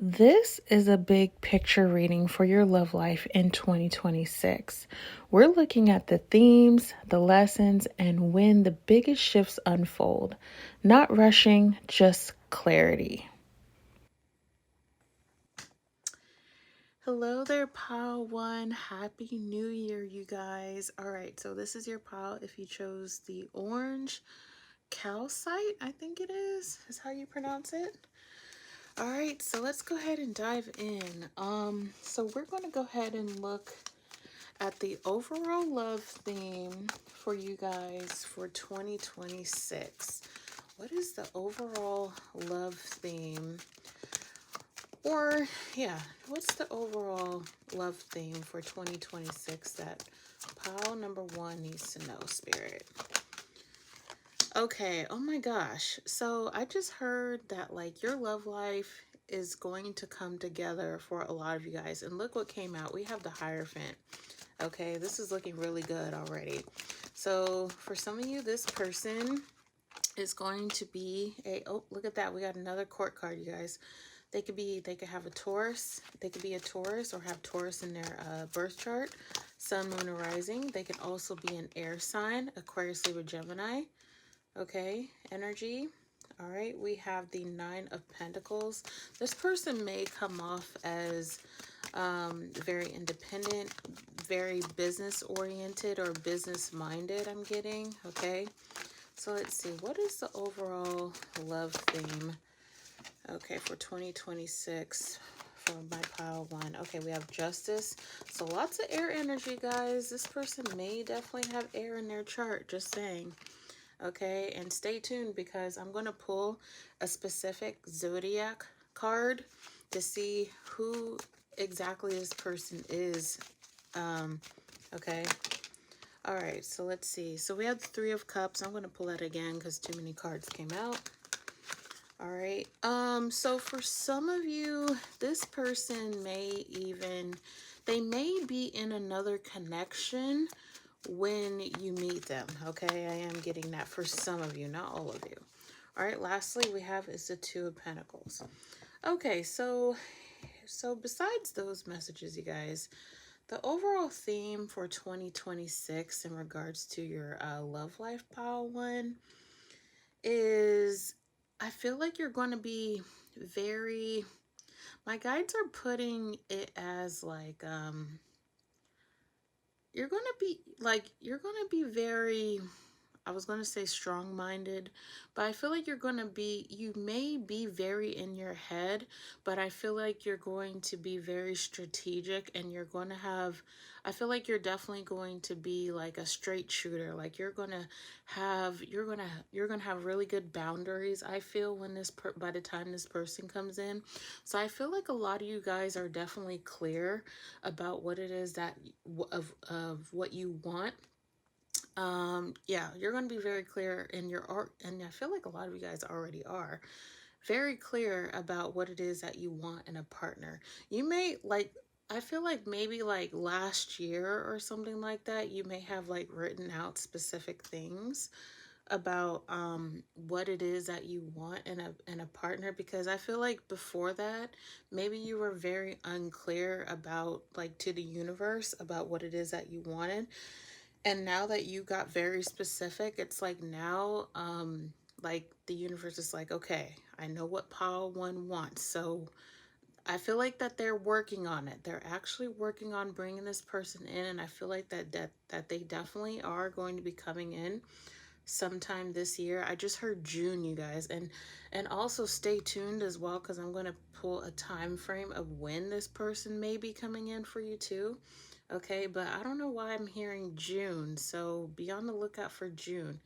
This is a big picture reading for your love life in 2026. We're looking at the themes, the lessons, and when the biggest shifts unfold. Not rushing, just clarity. Hello there, Pile One. Happy New Year, you guys. All right, so this is your pile if you chose the orange calcite, I think it is how you pronounce it. All right, so let's go ahead and dive in. So we're going to go ahead and look at the overall love theme for you guys for 2026. What is the overall love theme? Or, yeah, what's the overall love theme for 2026 that pile number one needs to know, Spirit? Okay, oh my gosh. So I just heard that like your love life is going to come together for a lot of you guys. And look what came out. We have the Hierophant. Okay, this is looking really good already. So for some of you, this person is going to be oh, look at that. We got another court card, you guys. They could have a Taurus. They could be a Taurus or have Taurus in their birth chart. Sun, moon, or rising. They can also be an air sign, Aquarius, Libra, Gemini. Okay, energy. All right, we have the Nine of Pentacles. This person may come off as very independent, very business oriented or business minded, I'm getting. Okay, so let's see, what is the overall love theme, okay, for 2026 for my pile one? Okay, we have Justice. So lots of air energy, guys. This person may definitely have air in their chart, just saying. Okay, and stay tuned because I'm going to pull a specific zodiac card to see who exactly this person is. Okay. All right, so let's see. So we have the Three of Cups. I'm going to pull that again because too many cards came out. All right. So for some of you, this person may be in another connection when you meet them. Okay, I am getting that for some of you, not all of you. All right, lastly we have is the Two of Pentacles. Okay, so besides those messages, you guys, the overall theme for 2026 in regards to your love life, pile one, is I feel like you're going to be very, my guides are putting it as like you're going to be very, I was going to say strong-minded, but I feel like you may be very in your head, but I feel like you're going to be very strategic and I feel like you're definitely going to be like a straight shooter. Like you're going to have really good boundaries, I feel, by the time this person comes in. So I feel like a lot of you guys are definitely clear about what it is that of what you want. Yeah, you're going to be very clear in your art, and I feel like a lot of you guys already are very clear about what it is that you want in a partner. You may I feel like maybe like last year or something like that, you may have like written out specific things about what it is that you want in a partner, because I feel like before that maybe you were very unclear about, like, to the universe about what it is that you wanted. And now that you got very specific, it's like now, like the universe is like, okay, I know what pile one wants. So I feel like that they're working on it. They're actually working on bringing this person in. And I feel like that they definitely are going to be coming in sometime this year. I just heard June, you guys. And also stay tuned as well, because I'm going to pull a time frame of when this person may be coming in for you too. Okay, but I don't know why I'm hearing June, so be on the lookout for June.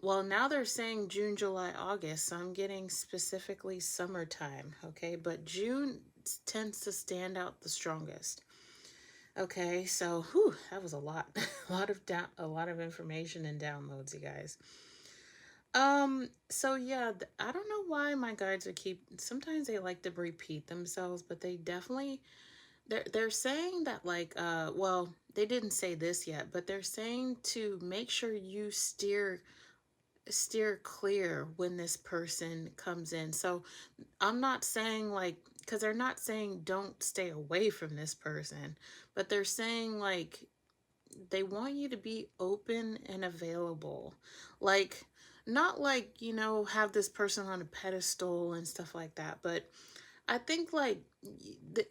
Well, now they're saying June, July, August, so I'm getting specifically summertime, okay? But June tends to stand out the strongest. Okay, so whew, that was a lot. a lot of information and downloads, you guys. So yeah, I don't know why my guides sometimes they like to repeat themselves, but they definitely, they're saying that, like, well, they didn't say this yet, but they're saying to make sure you steer clear when this person comes in. So I'm not saying like because they're not saying don't stay away from this person, but they're saying like they want you to be open and available. Like, not like, you know, have this person on a pedestal and stuff like that, but I think like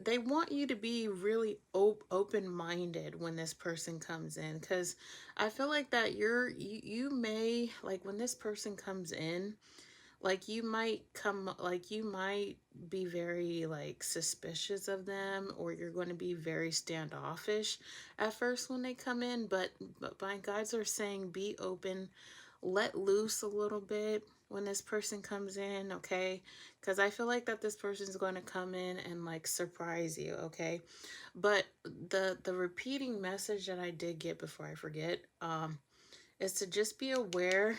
they want you to be really open minded when this person comes in, because I feel like that you may like when this person comes in, like you might be very like suspicious of them, or you're going to be very standoffish at first when they come in, but my guides are saying be open, let loose a little bit when this person comes in, okay? Because I feel like that this person's going to come in and like surprise you, okay? But the repeating message that I did get before I forget is to just be aware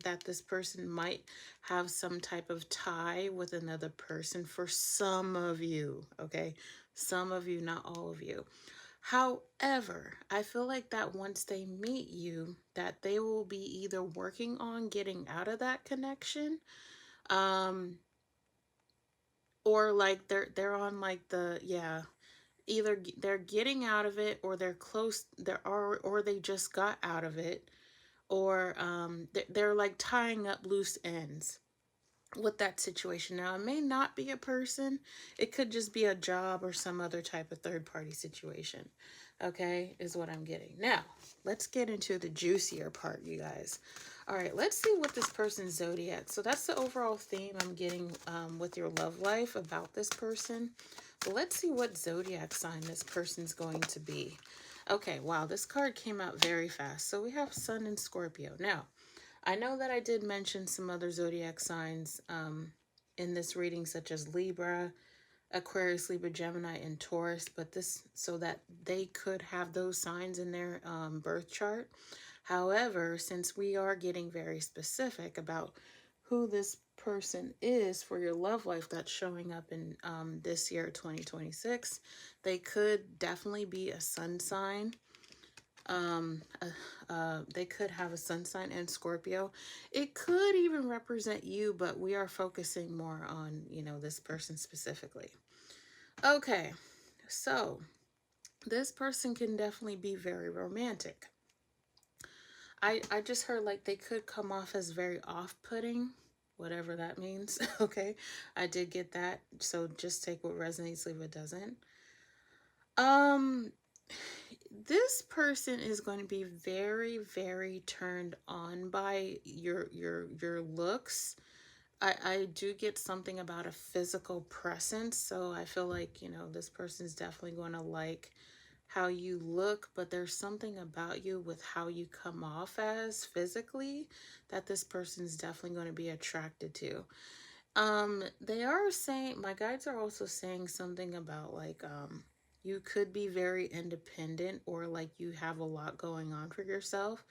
that this person might have some type of tie with another person for some of you, okay? Some of you, not all of you. However, I feel like that once they meet you, that they will be either working on getting out of that connection, um, or like they're on like the yeah, either they're getting out of it, or they're close, or they just got out of it, or they're like tying up loose ends with that situation. Now, it may not be a person, it could just be a job or some other type of third party situation. Okay, is what I'm getting. Now, let's get into the juicier part, you guys. All right, let's see what this person's zodiac. So that's the overall theme I'm getting with your love life about this person. But let's see what zodiac sign this person's going to be. Okay, wow, this card came out very fast. So we have Sun and Scorpio. Now, I know that I did mention some other zodiac signs in this reading, such as Libra, Aquarius, Libra, Gemini, and Taurus, but this so that they could have those signs in their birth chart. However, since we are getting very specific about who this person is for your love life that's showing up in this year, 2026, they could definitely be a sun sign. They could have a sun sign and Scorpio. It could even represent you, but we are focusing more on, you know, this person specifically. Okay, so this person can definitely be very romantic. I just heard like they could come off as very off-putting, whatever that means. Okay, I did get that. So just take what resonates, leave what doesn't. Um, this person is going to be very, very turned on by your looks. I do get something about a physical presence, so I feel like, you know, this person's definitely going to like how you look, but there's something about you with how you come off as physically that this person's definitely going to be attracted to. They are saying, my guides are also saying something about like you could be very independent, or like you have a lot going on for yourself.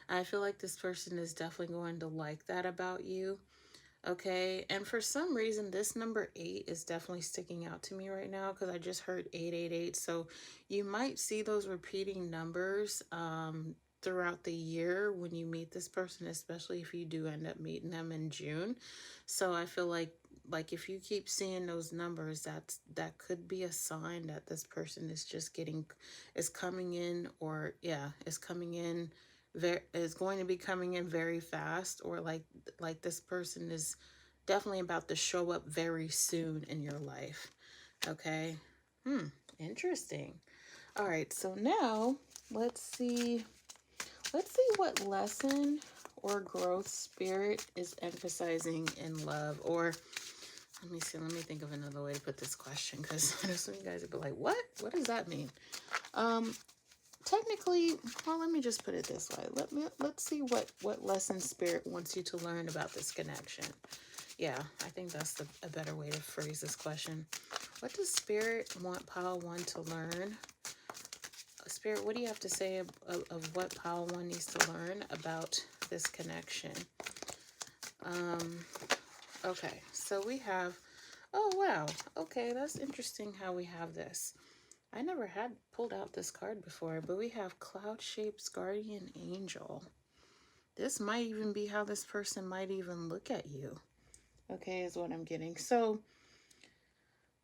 I feel like this person is definitely going to like that about you. Okay, and for some reason, this number 8 is definitely sticking out to me right now because I just heard 888. So you might see those repeating numbers throughout the year when you meet this person, especially if you do end up meeting them in June. So I feel like if you keep seeing those numbers, that could be a sign that this person is just is coming in, or yeah, is coming in is going to be coming in very fast, or like this person is definitely about to show up very soon in your life. Okay. Interesting. All right, so now let's see what lesson or growth spirit is emphasizing in love. Or let me think of another way to put this question, because I know some of you guys would be like, what does that mean? Technically, well, let me just put it this way. Let's see what lesson spirit wants you to learn about this connection. Yeah, I think that's a better way to phrase this question. What does spirit want pile 1 to learn? Spirit, what do you have to say of what pile 1 needs to learn about this connection? Okay, so we have, oh wow, okay, that's interesting how we have this. I never had pulled out this card before, but we have Cloud Shaped's Guardian Angel. This might even be how this person might even look at you. Okay, is what I'm getting. So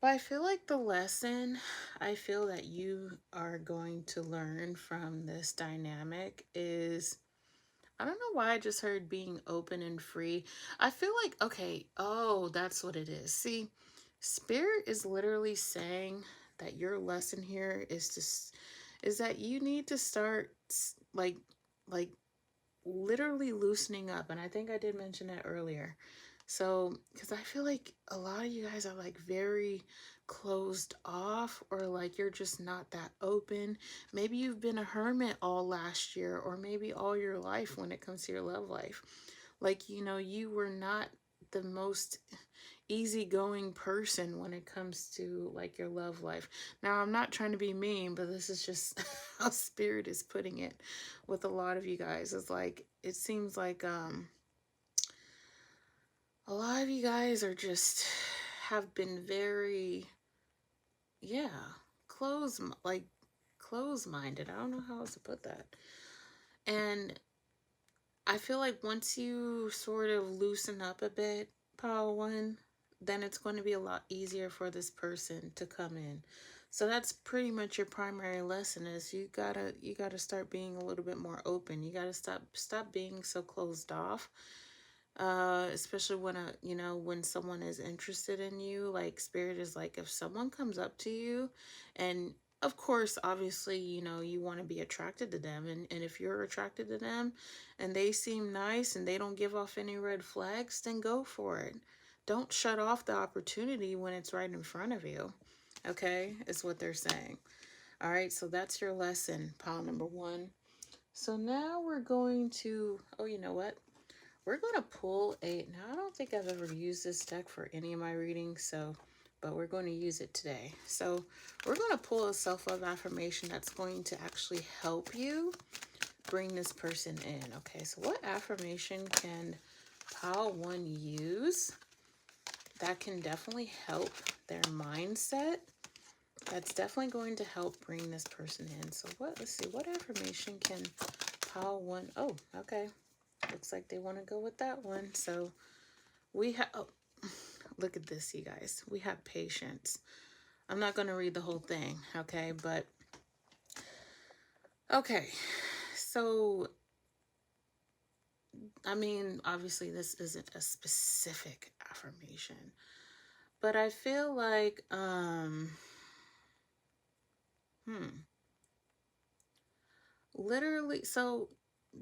But I feel like the lesson I feel that you are going to learn from this dynamic is, I don't know why I just heard being open and free. I feel like, okay, oh, that's what it is. See, Spirit is literally saying that your lesson here is is that you need to start like literally loosening up. And I think I did mention that earlier. So, because I feel like a lot of you guys are like very closed off, or like you're just not that open. Maybe you've been a hermit all last year, or maybe all your life when it comes to your love life. Like, you know, you were not the most easygoing person when it comes to like your love life. Now, I'm not trying to be mean, but this is just how Spirit is putting it with a lot of you guys. It's like, it seems like a lot of you guys are just have been very, yeah, close like close minded. I don't know how else to put that. And I feel like once you sort of loosen up a bit, Power One, then it's going to be a lot easier for this person to come in. So that's pretty much your primary lesson, is you gotta start being a little bit more open. You gotta stop being so closed off. Especially when when someone is interested in you. Like, Spirit is like, if someone comes up to you, and of course, obviously, you want to be attracted to them, and if you're attracted to them and they seem nice and they don't give off any red flags, then go for it. Don't shut off the opportunity when it's right in front of you. Okay, is what they're saying. All right, so that's your lesson, pile number one. So now we're going to, oh, you know what? We're going to pull a, now I don't think I've ever used this deck for any of my readings, so, but we're going to use it today. So we're going to pull a self-love affirmation that's going to actually help you bring this person in. Okay, so what affirmation can pile one use that can definitely help their mindset? That's definitely going to help bring this person in. So let's see, what affirmation can pile one, oh, okay. Looks like they want to go with that one. So we have, oh, look at this, you guys. We have patience. I'm not going to read the whole thing, okay? But, okay. So, I mean, obviously this isn't a specific affirmation. But I feel like, literally, so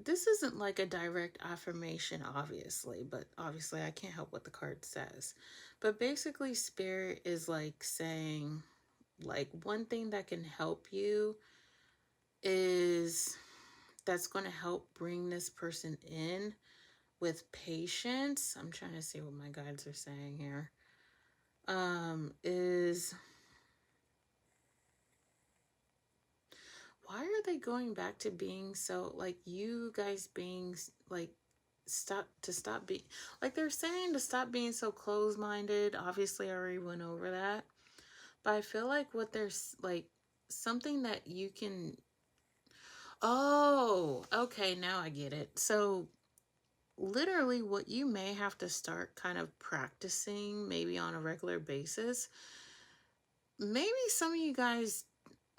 this isn't like a direct affirmation, obviously, but obviously I can't help what the card says. But basically, Spirit is like saying, like, one thing that can help you is, that's going to help bring this person in with patience. I'm trying to see what my guides are saying here. Is, why are they going back to being so, like, you guys being like, stop being, like, they're saying to stop being so close-minded. Obviously I already went over that, but I feel like what there's like something that you can, oh, okay, now I get it. So literally what you may have to start kind of practicing, maybe on a regular basis, maybe some of you guys,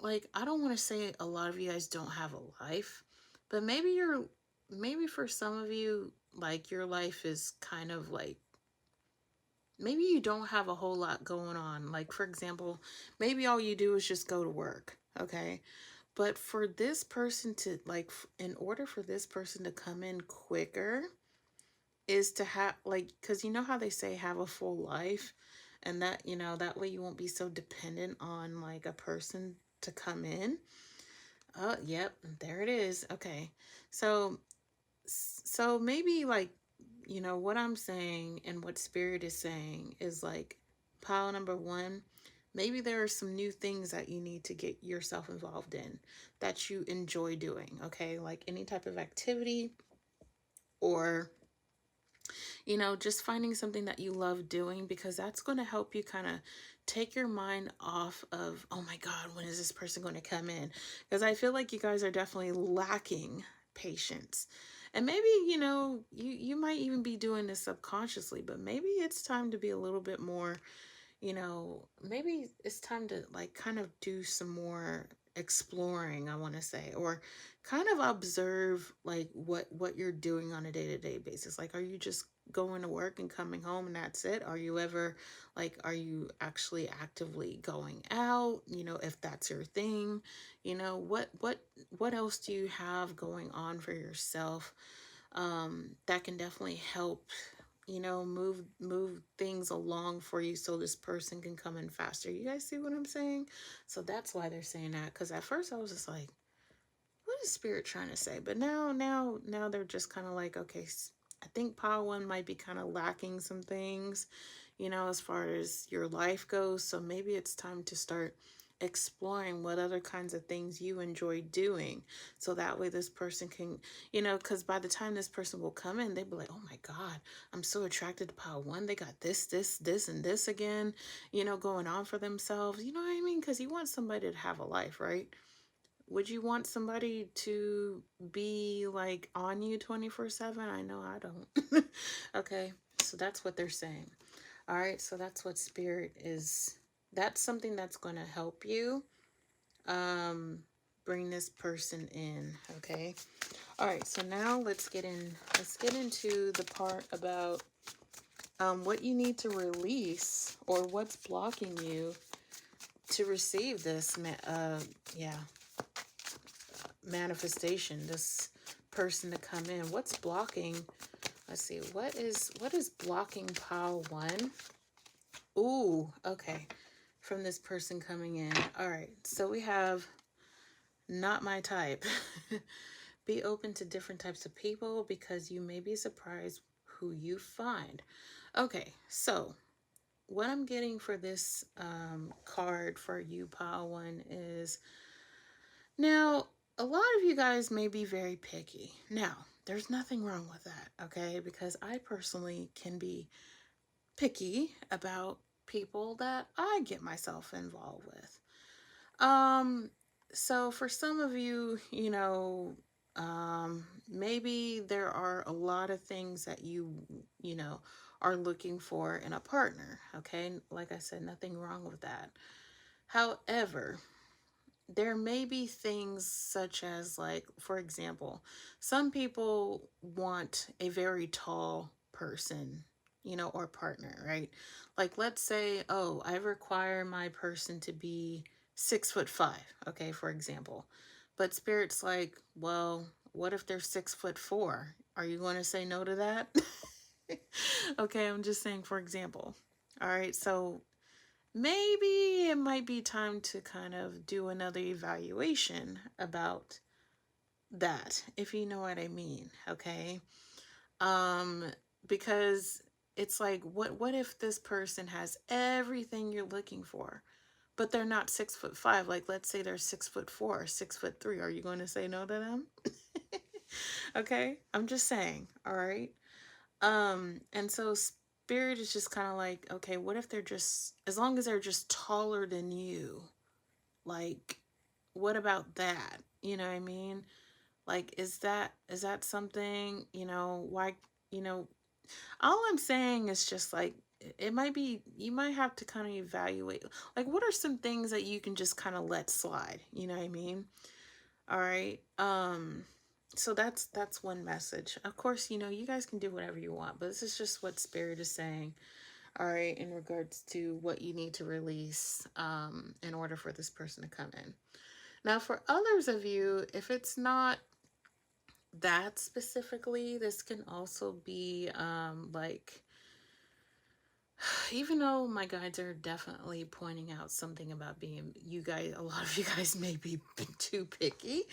like, I don't want to say a lot of you guys don't have a life, but maybe for some of you, like, your life is kind of like, maybe you don't have a whole lot going on. Like, for example, maybe all you do is just go to work, okay? But for this person to, like, in order for this person to come in quicker, is to have, like, because you know how they say have a full life, and that, that way you won't be so dependent on, like, a person to come in. Oh, yep, there it is. Okay. So maybe, like, what I'm saying and what Spirit is saying is, like, pile number one, maybe there are some new things that you need to get yourself involved in that you enjoy doing, okay? Like any type of activity, or, just finding something that you love doing, because that's going to help you kind of take your mind off of, oh my God, when is this person going to come in? Because I feel like you guys are definitely lacking patience. And maybe, you might even be doing this subconsciously, but maybe it's time to be a little bit more, you know, maybe it's time to like kind of do some more exploring, I want to say, or kind of observe like what you're doing on a day-to-day basis. Like, are you just going to work and coming home and that's it? Are you ever like, are you actually actively going out, you know, if that's your thing? You know, what else do you have going on for yourself that can definitely help, you know, move things along for you so this person can come in faster. You guys see what I'm saying? So that's why they're saying that, because at first I was just like, what is spirit trying to say? But now they're just kind of like, okay, I think pile one might be kind of lacking some things, you know, as far as your life goes. So maybe it's time to start exploring what other kinds of things you enjoy doing, so that way this person can, you know, because by the time this person will come in, they'll be like, oh my god, I'm so attracted to pile one. They got this and this again, you know, going on for themselves. You know what I mean? Because you want somebody to have a life, right? Would you want somebody to be like on you 24/7? I know I don't. Okay, so that's what they're saying. All right, so that's what spirit is. That's something that's going to help you um bring this person in, okay? All right, so now let's get into the part about what you need to release, or what's blocking you to receive this yeah, manifestation, this person to come in. What's blocking? Let's see. What is blocking pile one? Ooh, okay. From this person coming in. All right. So we have not my type. Be open to different types of people because you may be surprised who you find. Okay. So what I'm getting for this card for you, pile one, is now, a lot of you guys may be very picky. Now, there's nothing wrong with that, okay? Because I personally can be picky about people that I get myself involved with. Um, so for some of you, you know, maybe there are a lot of things that you know, are looking for in a partner, okay? Like I said, nothing wrong with that. However, there may be things such as, like, for example, some people want a very tall person, you know, or partner, right? Like, let's say, oh, I require my person to be 6'5", okay, for example. But spirit's like, well, what if they're 6'4"? Are you going to say no to that? Okay, I'm just saying, for example. All right, so maybe it might be time to kind of do another evaluation about that, if you know what I mean, okay? Um, because it's like, what if this person has everything you're looking for, but they're not 6'5"? Like, let's say they're 6'4", 6'3". Are you going to say no to them? Okay, I'm just saying, all right? And so spirit is just kind of like, okay, what if they're just, as long as they're just taller than you, like, what about that? You know what I mean? Like, is that something, you know, why, you know, all I'm saying is just like, it might be, you might have to kind of evaluate, like, what are some things that you can just kind of let slide, you know what I mean? All right. So that's one message. Of course, you know, you guys can do whatever you want, but this is just what spirit is saying. All right, in regards to what you need to release in order for this person to come in. Now, for others of you, if it's not that specifically, this can also be like, even though my guides are definitely pointing out something about being, you guys, a lot of you guys may be too picky,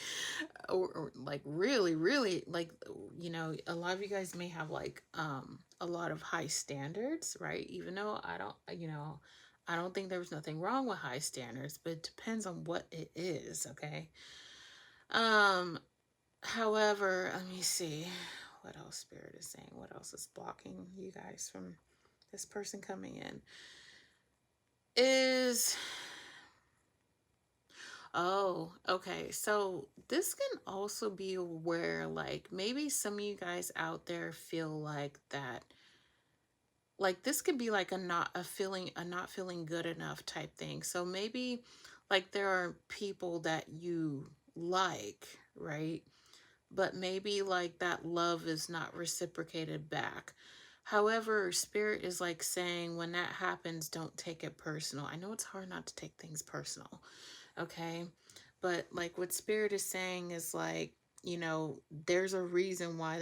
or like really like, you know, a lot of you guys may have like a lot of high standards, right? Even though I don't, you know, I don't think there's nothing wrong with high standards, but it depends on what it is, okay? um However, let me see what else spirit is saying. What else is blocking you guys from this person coming in? Is, oh, okay. So this can also be where, like, maybe some of you guys out there feel like that, like this could be like a not feeling good enough type thing. So maybe like there are people that you like, right? But maybe like that love is not reciprocated back. However, spirit is like saying when that happens, don't take it personal. I know it's hard not to take things personal, okay? But like what spirit is saying is like, you know, there's a reason why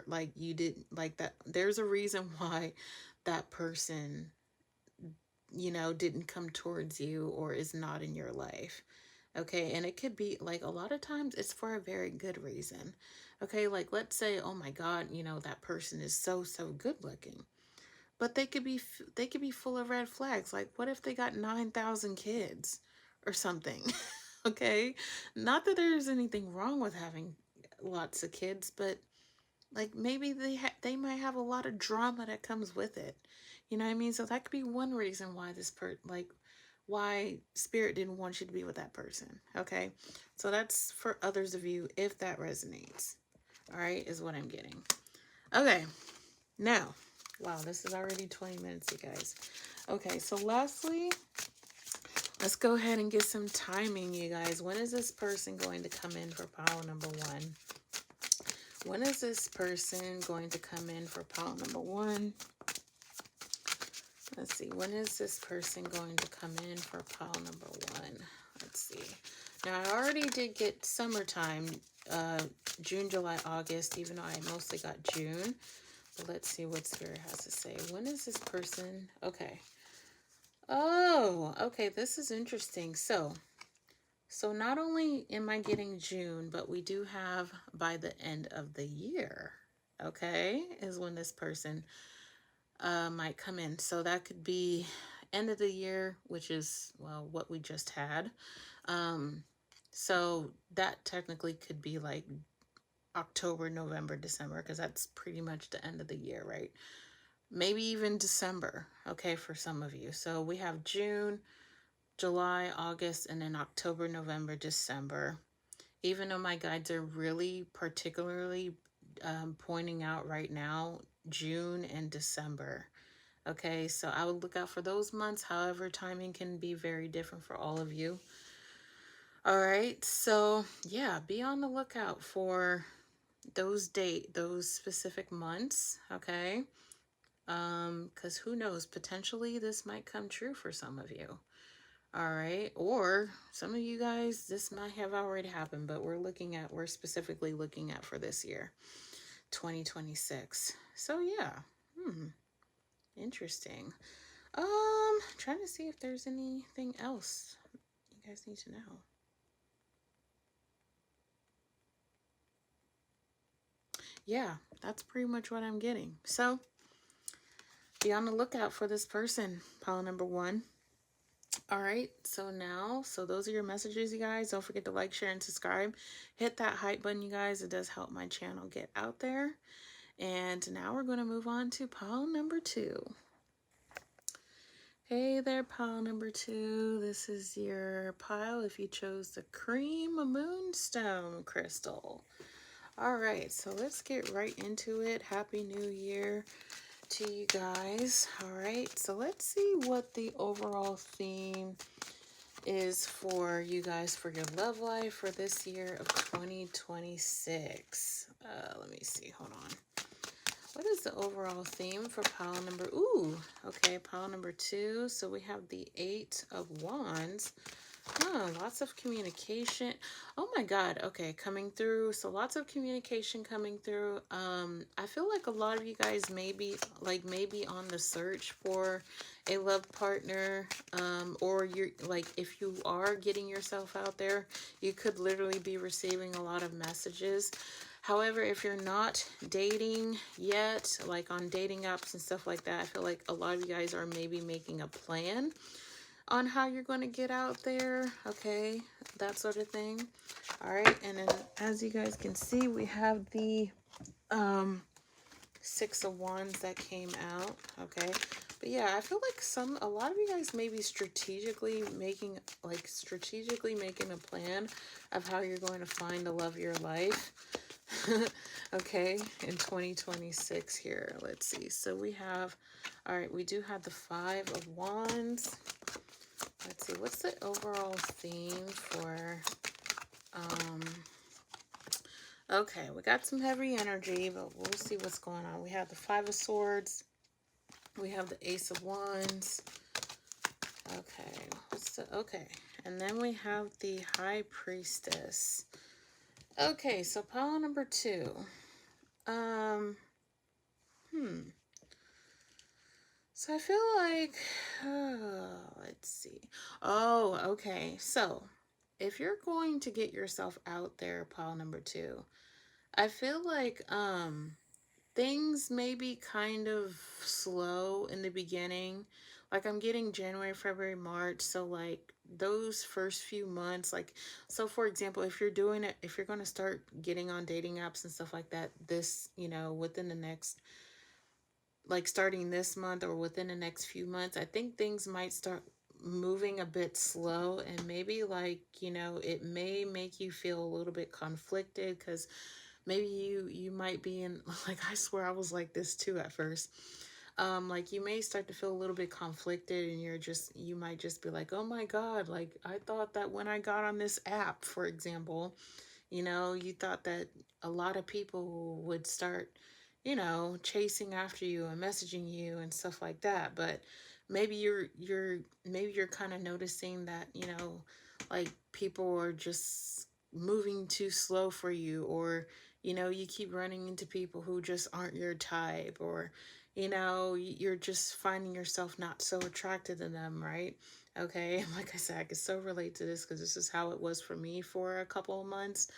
like you didn't like that. There's a reason why that person, you know, didn't come towards you or is not in your life. Okay, and it could be like a lot of times it's for a very good reason. Okay, like let's say, oh my God, you know, that person is so good looking. But they could be full of red flags. Like what if they got 9,000 kids or something? Okay? Not that there's anything wrong with having lots of kids, but like maybe they might have a lot of drama that comes with it. You know what I mean? So that could be one reason why why spirit didn't want you to be with that person. Okay? So that's for others of you if that resonates. All right, is what I'm getting. Okay. Now, wow, this is already 20 minutes, you guys. Okay, so lastly, let's go ahead and get some timing, you guys. When is this person going to come in for pile number 1? When is this person going to come in for pile number 1? Let's see. When is this person going to come in for pile number 1? Let's see. Now, I already did get summertime, June, July, August, even though I mostly got June. But let's see what Spirit has to say. When is this person? Okay. Oh, okay. This is interesting. So not only am I getting June, but we do have by the end of the year, okay, is when this person might come in. So that could be end of the year, which is, well, what we just had. So that technically could be like October, November, December, because that's pretty much the end of the year, right? Maybe even December, okay, for some of you. So we have June, July, August, and then October, November, December. Even though my guides are really particularly pointing out right now June and December. Okay, so I would look out for those months. However, timing can be very different for all of you. All right, so yeah, be on the lookout for those specific months, okay? Because who knows, potentially this might come true for some of you. All right, or some of you guys, this might have already happened, but we're specifically looking at for this year, 2026. So yeah, interesting. Trying to see if there's anything else you guys need to know. Yeah, that's pretty much what I'm getting. So be on the lookout for this person, pile number 1. All right, so those are your messages, you guys. Don't forget to like, share, and subscribe. Hit that hype button, you guys. It does help my channel get out there. And now we're going to move on to pile number 2. Hey there, pile number 2. This is your pile if you chose the cream moonstone crystal. All right, so let's get right into it. Happy New Year to you guys. All right, so let's see what the overall theme is for you guys for your love life for this year of 2026. Let me see, hold on. What is the overall theme for pile number, pile number 2. So we have the 8 of Wands. Lots of communication. Oh my God. Okay, coming through. So lots of communication coming through. I feel like a lot of you guys may be on the search for a love partner. Or you're like, if you are getting yourself out there, you could literally be receiving a lot of messages. However, if you're not dating yet, like on dating apps and stuff like that, I feel like a lot of you guys are maybe making a plan on how you're going to get out there, okay, that sort of thing. All right, and then as you guys can see, we have the 6 of Wands that came out, okay. But yeah, I feel like a lot of you guys may be strategically making a plan of how you're going to find the love of your life. Okay, in 2026 here. Let's see. So we have, all right, we do have the Five of Wands. Let's see, what's the overall theme for, um, okay, we got some heavy energy, but we'll see what's going on. We have the Five of Swords. We have the Ace of Wands. Okay, okay. And then we have the High Priestess. Okay, so pile number 2. Um, So I feel like, let's see. Oh, okay. So if you're going to get yourself out there, pile number 2, I feel like things may be kind of slow in the beginning. Like I'm getting January, February, March. So like those first few months, like, so for example, if you're doing it, if you're going to start getting on dating apps and stuff like that, this, within the next, like starting this month or within the next few months, I think things might start moving a bit slow, and maybe like, it may make you feel a little bit conflicted, because maybe you might be in, like, I swear I was like this too at first. Like you may start to feel a little bit conflicted, and you might just be like, oh my God, like I thought that when I got on this app, for example, you thought that a lot of people would start, chasing after you and messaging you and stuff like that. But maybe you're kind of noticing that, like people are just moving too slow for you, or, you keep running into people who just aren't your type, or, you're just finding yourself not so attracted to them, right? Okay, like I said, I can so relate to this because this is how it was for me for a couple of months.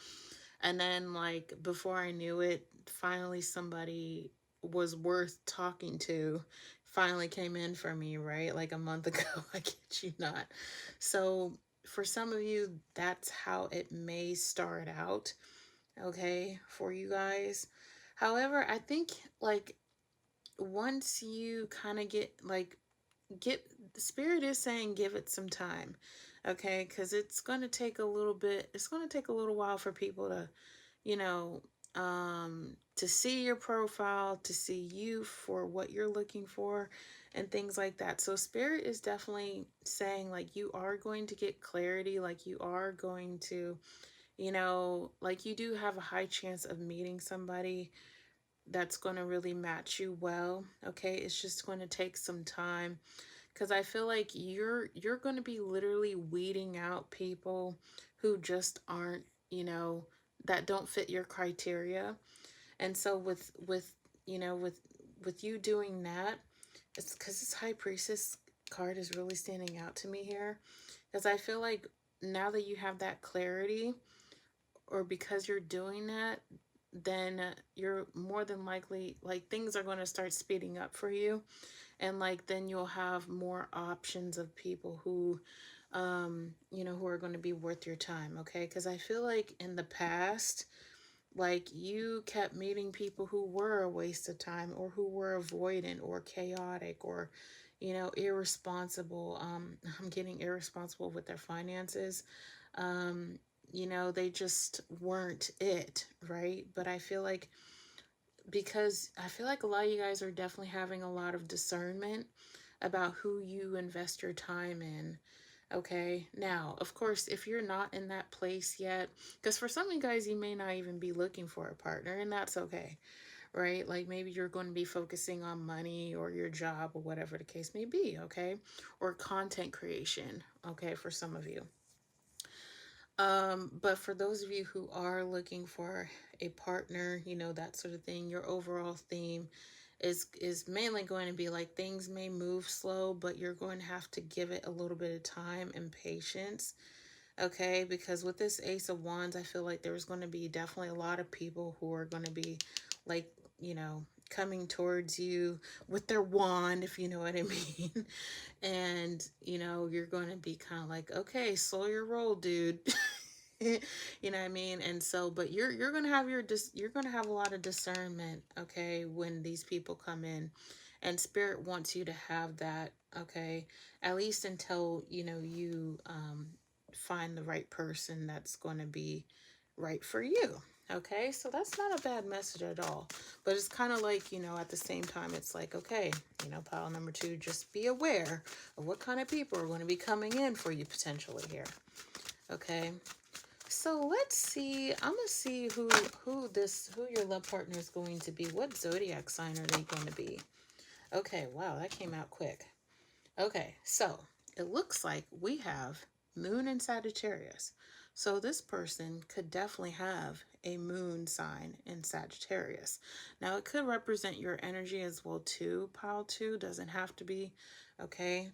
And then, like, before I knew it, finally somebody was worth talking to finally came in for me, right? Like a month ago, I kid you not. So, for some of you, that's how it may start out, okay, for you guys. However, I think, like, once you kind of get, like, get, the spirit is saying give it some time, okay, because it's going to take a little while for people to, you know, to see your profile, to see you for what you're looking for, and things like that. So, Spirit is definitely saying, like, you are going to get clarity, like, you are going to, like, you do have a high chance of meeting somebody that's going to really match you well. Okay, it's just going to take some time, because I feel like you're going to be literally weeding out people who just aren't, that don't fit your criteria. And so with you doing that, it's because this High Priestess card is really standing out to me here, because I feel like now that you have that clarity, or because you're doing that, then you're more than likely, like, things are going to start speeding up for you, and like then you'll have more options of people who, who are going to be worth your time. Okay, because I feel like in the past, like, you kept meeting people who were a waste of time, or who were avoidant or chaotic, or, irresponsible. I'm getting irresponsible with their finances. um they just weren't it, right? But I feel like, because I feel like a lot of you guys are definitely having a lot of discernment about who you invest your time in. Okay, now, of course, if you're not in that place yet, because for some of you guys, you may not even be looking for a partner, and that's okay, right? Like maybe you're going to be focusing on money or your job or whatever the case may be, okay? Or content creation, okay, for some of you. But for those of you who are looking for a partner, that sort of thing, your overall theme is mainly going to be like, things may move slow, but you're going to have to give it a little bit of time and patience. Okay, because with this Ace of Wands, I feel like there's going to be definitely a lot of people who are going to be, like, coming towards you with their wand, if you know what I mean. And, you're going to be kind of like, okay, slow your roll, dude. You know what I mean? And so, but you're going to have you're going to have a lot of discernment, okay, when these people come in. And Spirit wants you to have that, okay, at least until, you find the right person that's going to be right for you. Okay, so that's not a bad message at all. But it's kind of like, at the same time, it's like, okay, pile number two, just be aware of what kind of people are going to be coming in for you potentially here. Okay, so let's see. I'm gonna see who your love partner is going to be. What zodiac sign are they going to be? Okay, wow, that came out quick. Okay, so it looks like we have Moon in Sagittarius. So this person could definitely have a moon sign in Sagittarius. Now it could represent your energy as well too. Pile two doesn't have to be. Okay.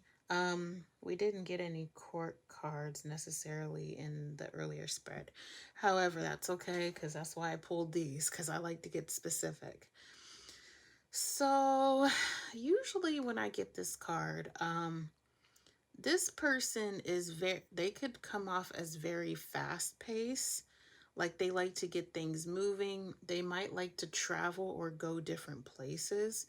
We didn't get any court cards necessarily in the earlier spread. However, that's okay because that's why I pulled these, because I like to get specific. So usually when I get this card, this person is they could come off as very fast paced. Like they like to get things moving. They might like to travel or go different places.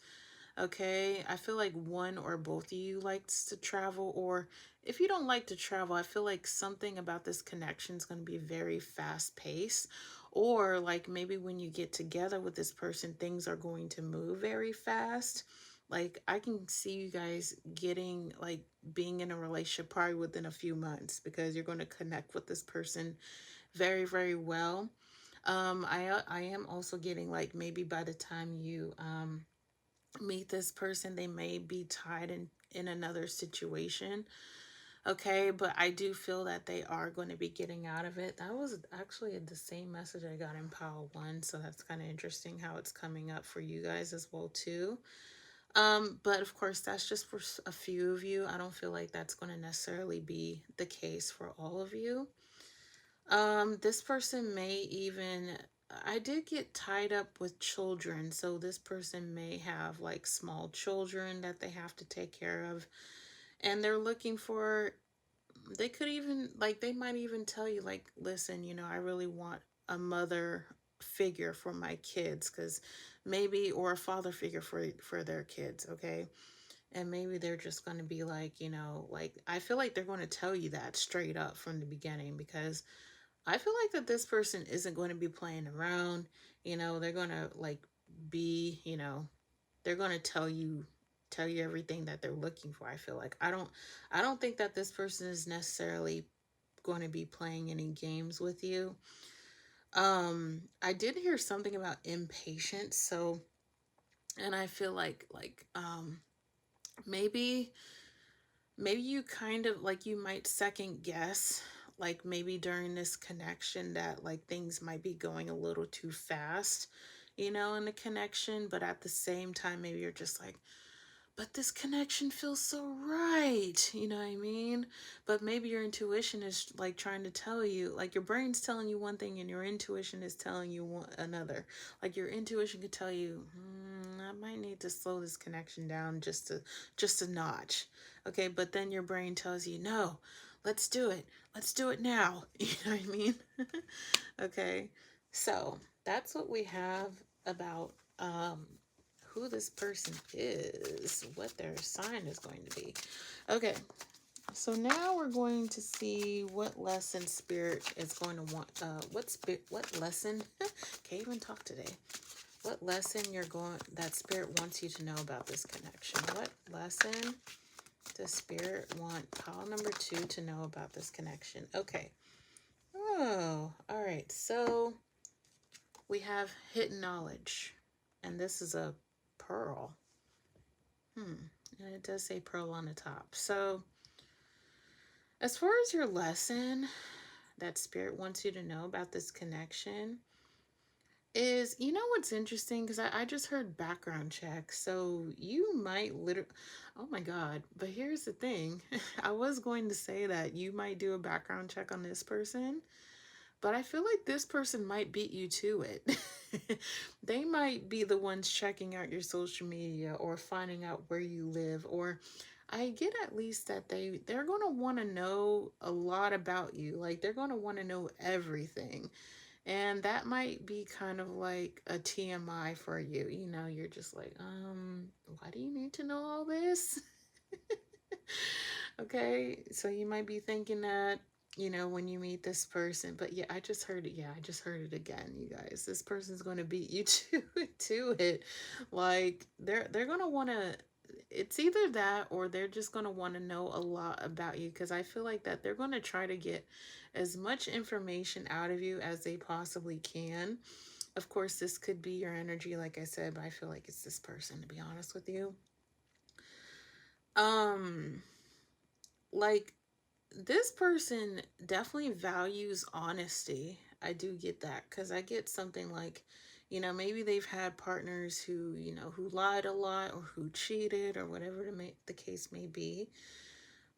Okay, I feel like one or both of you likes to travel, or if you don't like to travel, I feel like something about this connection is going to be very fast paced, or like maybe when you get together with this person, things are going to move very fast. Like I can see you guys getting like being in a relationship probably within a few months because you're going to connect with this person very, very well. I am also getting like maybe by the time you meet this person, they may be tied in another situation. Okay, but I do feel that they are going to be getting out of it. That was actually the same message I got in pile one, so that's kind of interesting how it's coming up for you guys as well too. But of course that's just for a few of you. I don't feel like that's going to necessarily be the case for all of you. This person may even, I did get tied up with children, so this person may have like small children that they have to take care of, and they're looking for, they could even, like, they might even tell you, like, listen, I really want a mother figure for my kids, because maybe, or a father figure for their kids, okay? And maybe they're just going to be like, like, I feel like they're going to tell you that straight up from the beginning, because I feel like that this person isn't going to be playing around. They're going to like be, they're going to tell you everything that they're looking for. I feel like I don't think that this person is necessarily going to be playing any games with you. I did hear something about impatience, so, and I feel like maybe you kind of like, you might second guess, like maybe during this connection, that like things might be going a little too fast, in the connection, but at the same time maybe you're just like, but this connection feels so right, you know what I mean? But maybe your intuition is like trying to tell you, like your brain's telling you one thing and your intuition is telling you another. Like your intuition could tell you, I might need to slow this connection down just a notch. Okay, but then your brain tells you, no, let's do it. Let's do it now. You know what I mean? Okay, so that's what we have about who this person is, what their sign is going to be. Okay, so now we're going to see what lesson spirit is going to want. What lesson? Can't even talk today. What lesson that spirit wants you to know about this connection? What lesson does spirit want pile number two to know about this connection? Okay. Oh, all right. So we have hidden knowledge, and this is a pearl. And it does say pearl on the top. So as far as your lesson that spirit wants you to know about this connection is, what's interesting, because I just heard background check. So you might literally, oh my God, but here's the thing. I was going to say that you might do a background check on this person, but I feel like this person might beat you to it. They might be the ones checking out your social media or finding out where you live, or I get at least that they're going to want to know a lot about you. Like they're going to want to know everything. And that might be kind of like a TMI for you. You're just like, why do you need to know all this? Okay, so you might be thinking that. you know, when you meet this person. But yeah, I just heard it. Yeah, I just heard it again, you guys. This person's going to beat you to it. Like they're going to want to, it's either that or they're just going to want to know a lot about you, because I feel like that they're going to try to get as much information out of you as they possibly can. Of course, this could be your energy, like I said, but I feel like it's this person, to be honest with you. Um, like this person definitely values honesty. I do get that, because I get something like, you know, maybe they've had partners who, you know, who lied a lot or who cheated or whatever the case may be.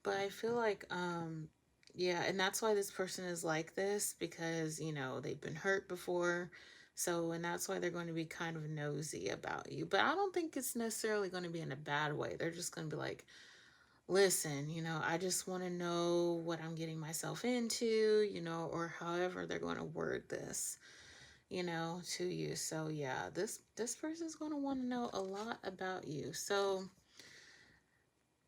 But I feel like, yeah, and that's why this person is like this, because, you know, they've been hurt before. So, and that's why they're going to be kind of nosy about you. But I don't think it's necessarily going to be in a bad way. They're just going to be like, listen, you know, I just want to know what I'm getting myself into, you know, or however they're going to word this, you know, to you. So yeah, this person's going to want to know a lot about you. So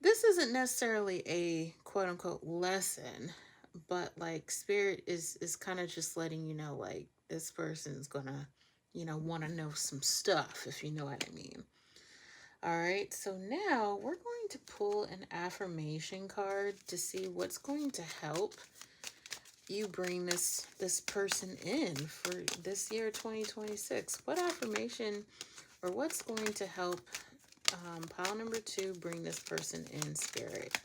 this isn't necessarily a quote unquote lesson, but like spirit is kind of just letting you know, like, this person's going to, you know, want to know some stuff, if you know what I mean. All right, so now we're going to pull an affirmation card to see what's going to help you bring this person in for this year 2026. What affirmation or what's going to help pile number 2 bring this person in, spirit?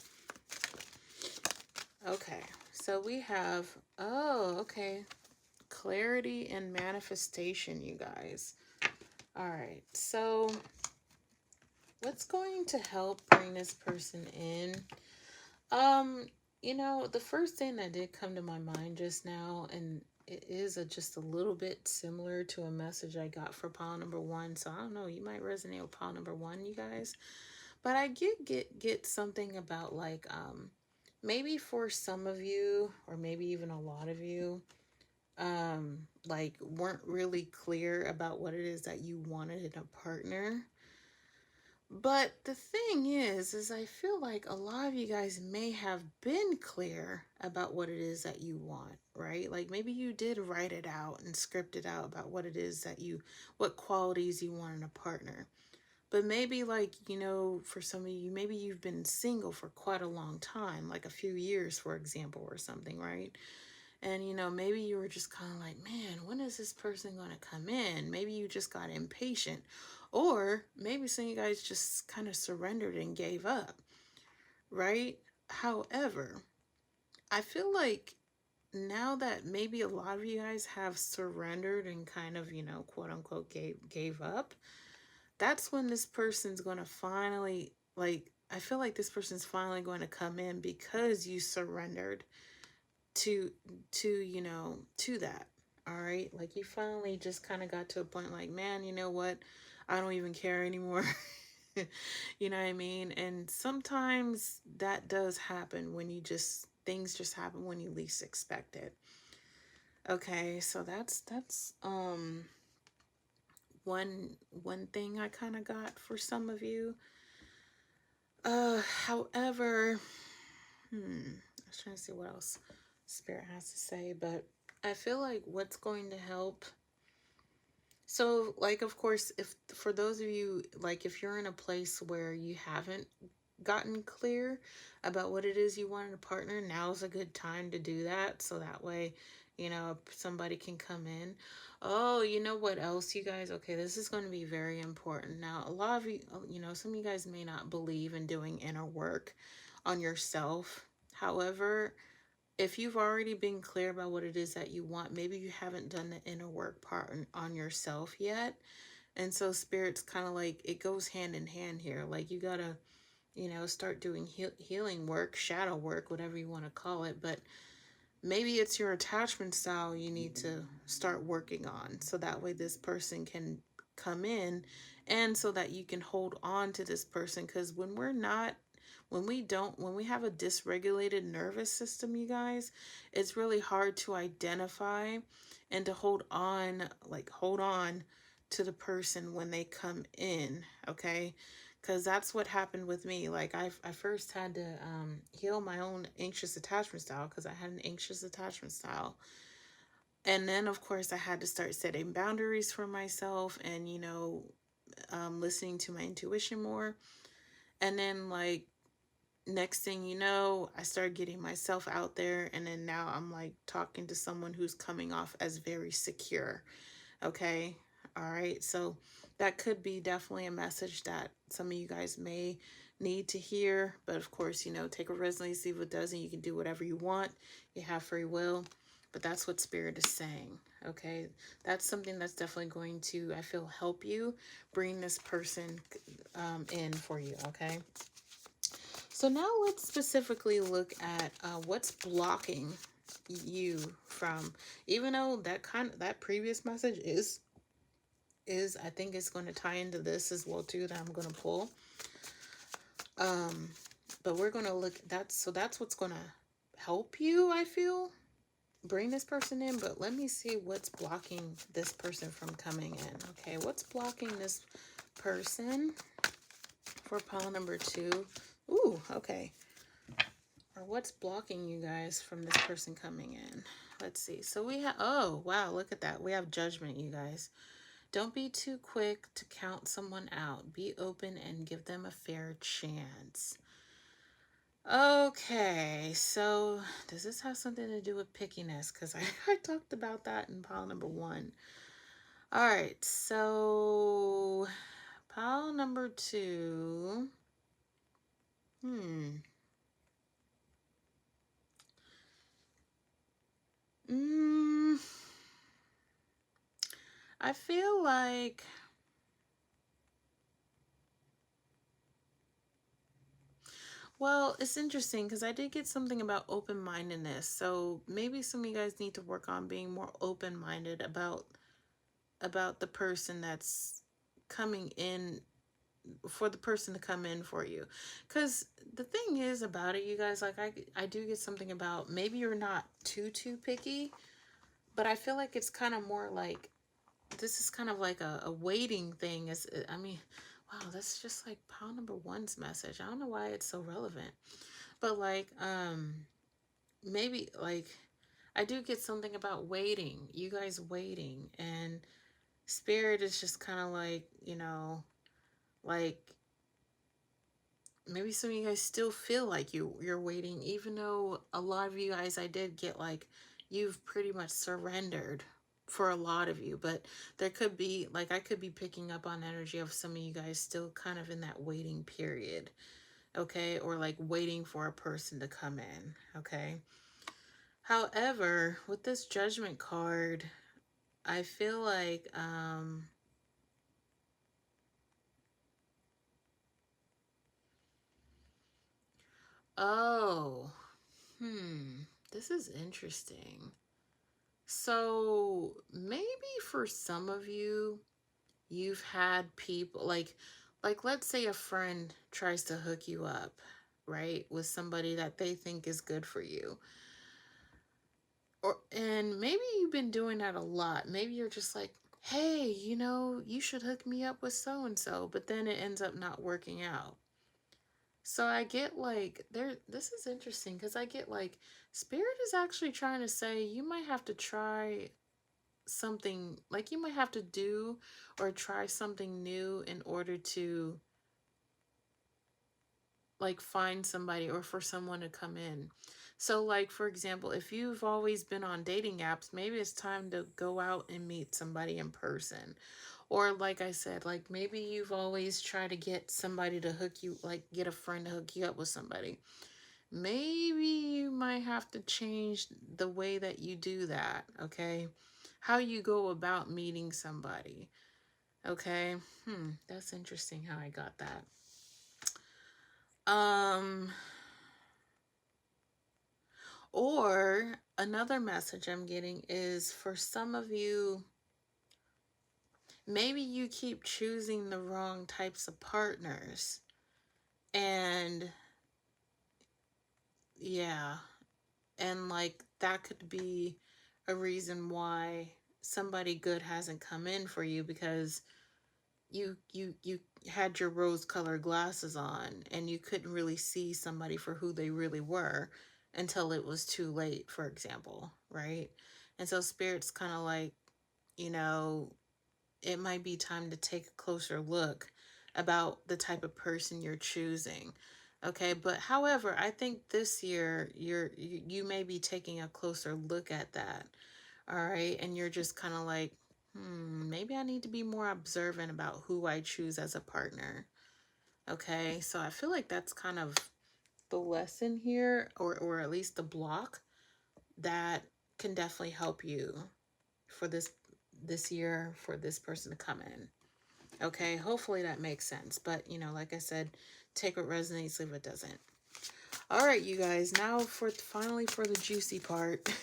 Okay, so we have, oh, okay, clarity and manifestation, you guys. All right, so what's going to help bring this person in? Um, you know, the first thing that did come to my mind just now, and it is just a little bit similar to a message I got for pile number 1. So I don't know, you might resonate with pile number 1, you guys. But I get something about like maybe for some of you, or maybe even a lot of you, like weren't really clear about what it is that you wanted in a partner. But the thing is I feel like a lot of you guys may have been clear about what it is that you want, right? Like maybe you did write it out and script it out about what it is that what qualities you want in a partner. But maybe, like, you know, for some of you, maybe you've been single for quite a long time, like a few years, for example, or something, right? And, you know, maybe you were just kind of like, man, when is this person going to come in? Maybe you just got impatient. Or maybe some of you guys just kind of surrendered and gave up, right? However, I feel like now that maybe a lot of you guys have surrendered and kind of, you know, quote unquote gave up, that's when this person's going to finally, like, I feel like this person's finally going to come in because you surrendered to you know, to that. All right, like you finally just kind of got to a point like, man, you know what, I don't even care anymore. You know what I mean? And sometimes that does happen when you just, things just happen when you least expect it. Okay, so that's one thing I kind of got for some of you. However, I was trying to see what else Spirit has to say, but I feel like what's going to help. So, like, of course, if for those of you, like, if you're in a place where you haven't gotten clear about what it is you want in a partner, now's a good time to do that. So that way, you know, somebody can come in. Oh, you know what else, you guys? Okay, this is going to be very important. Now, a lot of you, you know, some of you guys may not believe in doing inner work on yourself. However, if you've already been clear about what it is that you want, maybe you haven't done the inner work part on yourself yet. And so spirit's kind of like, it goes hand in hand here. Like you gotta, you know, start doing healing work, shadow work, whatever you want to call it. But maybe it's your attachment style you need to start working on, so that way this person can come in, and so that you can hold on to this person. Because when we have a dysregulated nervous system, you guys, it's really hard to identify and to hold on to the person when they come in. Okay, Because that's what happened with me. Like, I first had to heal my own anxious attachment style, because I had an anxious attachment style. And then, of course, I had to start setting boundaries for myself and, listening to my intuition more. And then, like, next thing you know, I started getting myself out there. And then now I'm like talking to someone who's coming off as very secure. Okay. All right. So that could be definitely a message that some of you guys may need to hear. But of course, take a resonance, see what doesn't. You can do whatever you want. You have free will. But that's what Spirit is saying. Okay. That's something that's definitely going to, I feel, help you bring this person in for you. Okay. So now let's specifically look at what's blocking you from, even though that previous message is I think it's going to tie into this as well too, that I'm going to pull. But we're going to look, that's what's going to help you, I feel, bring this person in. But let me see what's blocking this person from coming in. Okay, what's blocking this person for pile number 2? Ooh, okay. Or what's blocking you guys from this person coming in? Let's see. So we have, oh, wow, look at that. We have judgment, you guys. Don't be too quick to count someone out. Be open and give them a fair chance. Okay, so does this have something to do with pickiness? Because I talked about that in pile number 1. All right, so pile number 2. I feel like, well, it's interesting because I did get something about open-mindedness. So maybe some of you guys need to work on being more open-minded about the person that's coming in, for the person to come in for you. Because the thing is about it, you guys, like I do get something about maybe you're not too picky, but I feel like it's kind of more like, this is kind of like a waiting thing. I mean, wow, that's just like pile number 1's message. I don't know why it's so relevant. But like, maybe like, I do get something about waiting, you guys waiting, and Spirit is just kind of like, like maybe some of you guys still feel like you're waiting, even though a lot of you guys, I did get like, you've pretty much surrendered for a lot of you. But there could be, like, I could be picking up on energy of some of you guys still kind of in that waiting period. Okay, or like waiting for a person to come in. Okay. However, with this Judgment card, I feel like oh, this is interesting. So maybe for some of you, you've had people like let's say a friend tries to hook you up, right, with somebody that they think is good for you. And maybe you've been doing that a lot. Maybe you're just like, hey, you should hook me up with so and so, but then it ends up not working out. So I get like, this is interesting because I get like, Spirit is actually trying to say you might have to try something, like you might have to do or try something new in order to like find somebody or for someone to come in. So like, for example, if you've always been on dating apps, maybe it's time to go out and meet somebody in person. Or like I said, like maybe you've always tried to get somebody to hook you, like get a friend to hook you up with somebody. Maybe you might have to change the way that you do that, okay? How you go about meeting somebody, okay? That's interesting how I got that. Or another message I'm getting is for some of you, maybe you keep choosing the wrong types of partners. And yeah, and like that could be a reason why somebody good hasn't come in for you, because you had your rose colored glasses on and you couldn't really see somebody for who they really were until it was too late, for example, right? And so spirit's kind of like, you know, it might be time to take a closer look about the type of person you're choosing. Okay, but however, I think this year you may be taking a closer look at that. All right, and you're just kind of like, maybe I need to be more observant about who I choose as a partner. Okay, so I feel like that's kind of the lesson here, or at least the block that can definitely help you for this year, for this person to come in. Okay, hopefully that makes sense. But, you know, like I said, take what resonates, leave what doesn't. All right, you guys, now finally for the juicy part.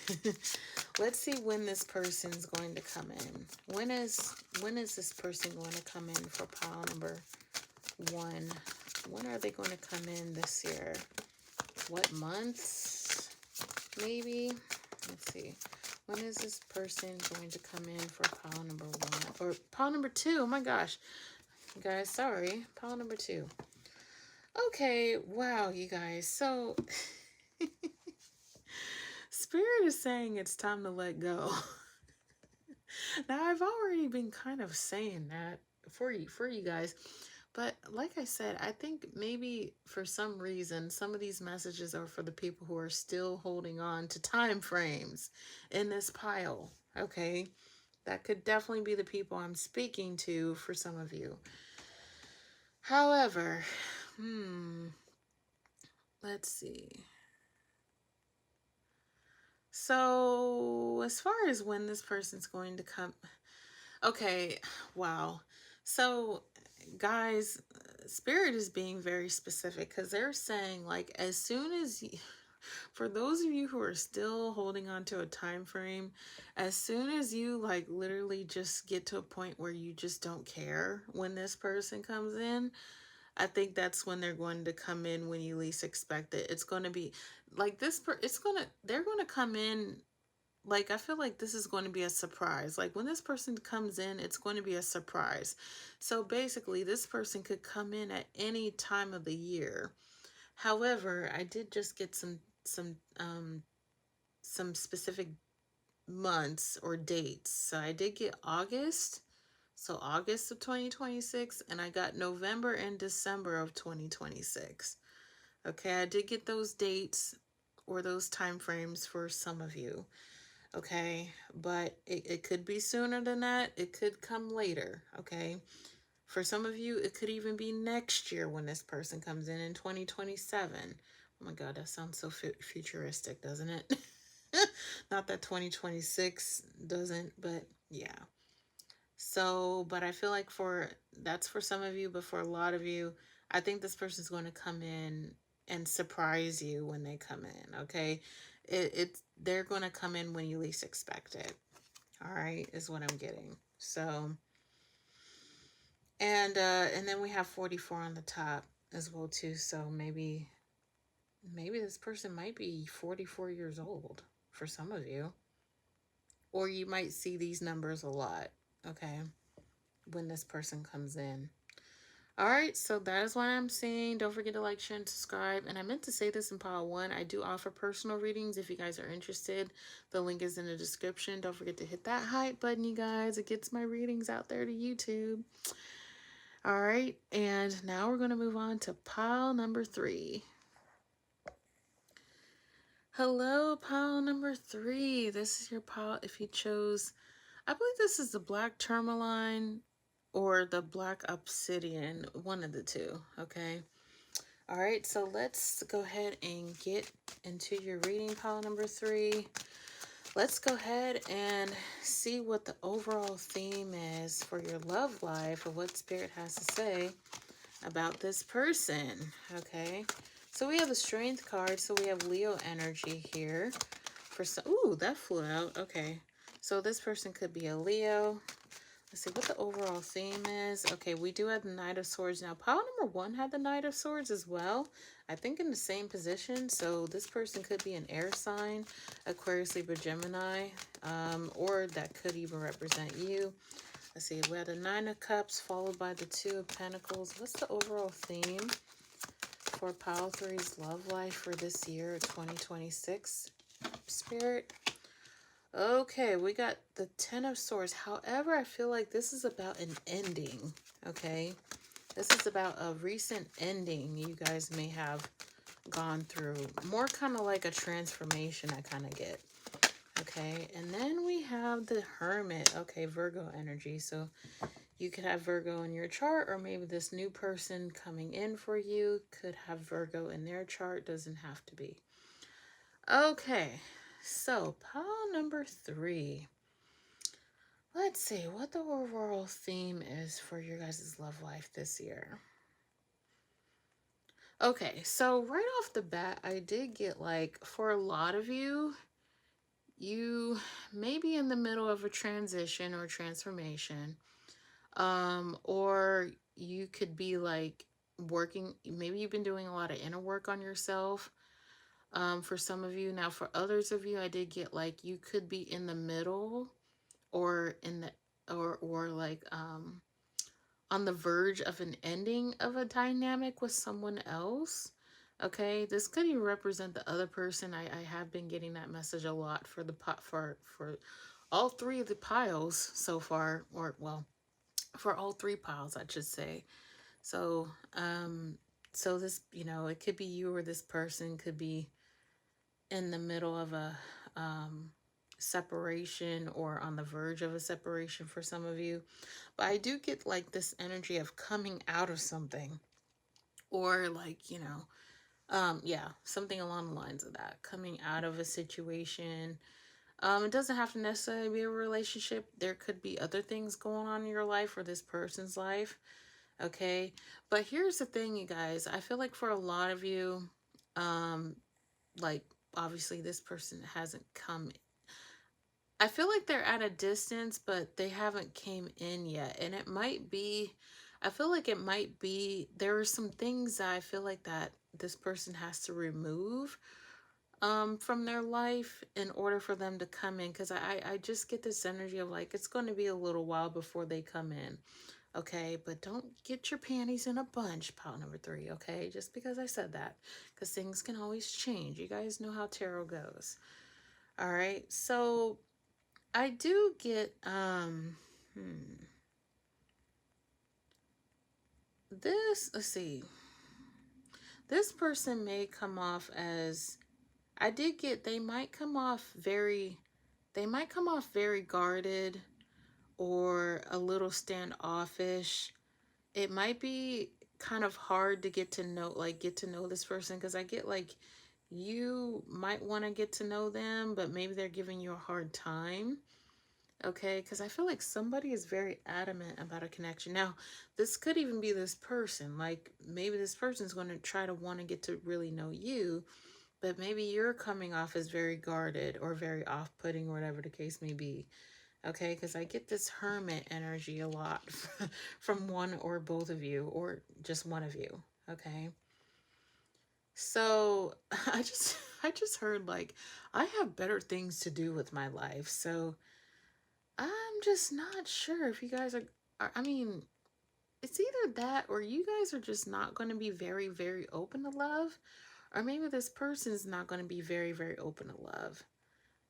Let's see when this person's going to come in. When is this person going to come in for pile number 1? When are they going to come in this year? What months? Maybe. Let's see. When is this person going to come in for pile number 1? Or pile number 2? Oh my gosh. You guys, sorry. Pile number 2. Okay, wow, you guys. So, Spirit is saying it's time to let go. Now, I've already been kind of saying that for you guys. But like I said, I think maybe for some reason, some of these messages are for the people who are still holding on to time frames in this pile. Okay, that could definitely be the people I'm speaking to for some of you. However, let's see. So as far as when this person's going to come, okay, wow. So guys, Spirit is being very specific because they're saying like as soon as for those of you who are still holding on to a time frame, as soon as you like literally just get to a point where you just don't care when this person comes in, I think that's when they're going to come in when you least expect it. It's going to be like they're going to come in like, I feel like this is going to be a surprise. Like, when this person comes in, it's going to be a surprise. So, basically, this person could come in at any time of the year. However, I did just get some specific months or dates. So, I did get August. So, August of 2026. And I got November and December of 2026. Okay, I did get those dates or those time frames for some of you. Okay, but it could be sooner than that. It could come later. Okay, for some of you, it could even be next year when this person comes in 2027. Oh my God, that sounds so futuristic, doesn't it? Not that 2026 doesn't, but yeah. So, but I feel like that's for some of you, but for a lot of you, I think this person's going to come in and surprise you when they come in. Okay, they're going to come in when you least expect it. All right, is what I'm getting. So, and then we have 44 on the top as well too. So maybe this person might be 44 years old for some of you, or you might see these numbers a lot. Okay, when this person comes in. All right, so that is what I'm saying. Don't forget to like, share, and subscribe. And I meant to say this in pile 1. I do offer personal readings if you guys are interested. The link is in the description. Don't forget to hit that hype button, you guys. It gets my readings out there to YouTube. All right, and now we're going to move on to pile number 3. Hello, pile number 3. This is your pile if you chose, I believe this is the black tourmaline or the black obsidian, one of the two, okay? All right, so let's go ahead and get into your reading, pile number 3. Let's go ahead and see what the overall theme is for your love life, or what Spirit has to say about this person, okay? So we have the Strength card, so we have Leo energy here. Ooh, that flew out, okay. So this person could be a Leo. Let's see what the overall theme is. Okay, we do have the Knight of Swords. Now, pile number 1 had the Knight of Swords as well. I think in the same position. So this person could be an air sign, Aquarius, Libra, Gemini, or that could even represent you. Let's see, we had the Nine of Cups followed by the Two of Pentacles. What's the overall theme for Pile 3's love life for this year, 2026, Spirit? Okay, we got the Ten of Swords. However, I feel like this is about an ending, okay? This is about a recent ending you guys may have gone through. More kind of like a transformation I kind of get. Okay, and then we have the Hermit. Okay, Virgo energy. So you could have Virgo in your chart, or maybe this new person coming in for you could have Virgo in their chart. Doesn't have to be. Okay, so pile number 3. Let's see what the overall theme is for your guys' love life this year. Okay, so right off the bat, I did get like, for a lot of you, you may be in the middle of a transition or transformation, or you could be like working, maybe you've been doing a lot of inner work on yourself, for some of you. Now for others of you, I did get like you could be in the middle or in the or like on the verge of an ending of a dynamic with someone else. Okay, this could even represent the other person. I have been getting that message a lot for the pot for all 3 of the piles so far, or well, for all 3 piles, I should say. So, so this, you know, it could be you, or this person could be in the middle of a separation or on the verge of a separation for some of you. But I do get like this energy of coming out of something, or like, you know, yeah, something along the lines of that, coming out of a situation. It doesn't have to necessarily be a relationship. There could be other things going on in your life or this person's life. Okay. But here's the thing, you guys. I feel like for a lot of you, like obviously this person hasn't come. I feel like they're at a distance, but they haven't came in yet. And it might be, I feel like it might be, there are some things that I feel like that this person has to remove from their life in order for them to come in, because I just get this energy of like it's going to be a little while before they come in. Okay, but don't get your panties in a bunch, pile number 3. Okay, just because I said that, because things can always change. You guys know how tarot goes. All right, so I do get this, let's see, this person may come off as, I did get, they might come off very guarded or a little standoffish. It might be kind of hard to get to know, like get to know this person, because I get like you might want to get to know them, but maybe they're giving you a hard time. Okay, because I feel like somebody is very adamant about a connection. Now, this could even be this person. Like maybe this person's going to try to want to get to really know you, but maybe you're coming off as very guarded or very off-putting, or whatever the case may be. Okay, because I get this Hermit energy a lot from one or both of you, or just one of you. Okay, so I just heard like I have better things to do with my life, so I'm just not sure if you guys are, I mean, it's either that or you guys are just not going to be very, very open to love. Or maybe this person is not going to be very, very open to love.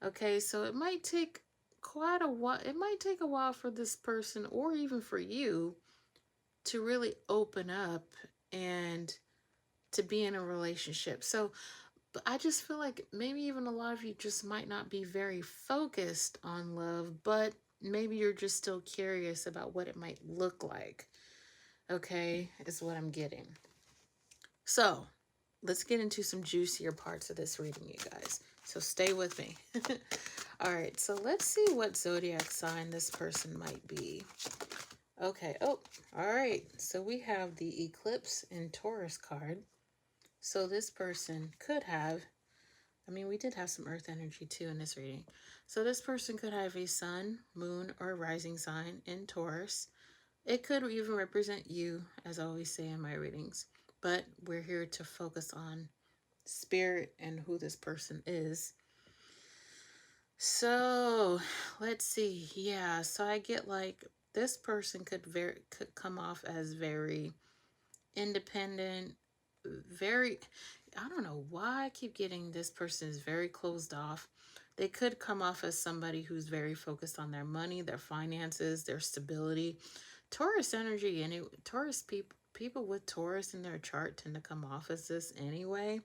Okay, so it might take quite a while. It might take a while for this person, or even for you, to really open up and to be in a relationship. So, but I just feel like maybe even a lot of you just might not be very focused on love, but maybe you're just still curious about what it might look like. Okay, is what I'm getting. So, let's get into some juicier parts of this reading, you guys. So stay with me. All right, so let's see what zodiac sign this person might be. Okay, oh, all right. So we have the Eclipse in Taurus card. So this person could have, I mean, we did have some earth energy too in this reading. So this person could have a sun, moon, or rising sign in Taurus. It could even represent you, as I always say in my readings. But we're here to focus on spirit and who this person is. So let's see. Yeah, so I get like this person could come off as very independent, very, I don't know why I keep getting this person is very closed off. They could come off as somebody who's very focused on their money, their finances, their stability. Taurus energy, and Taurus people with Taurus in their chart tend to come off as this anyway.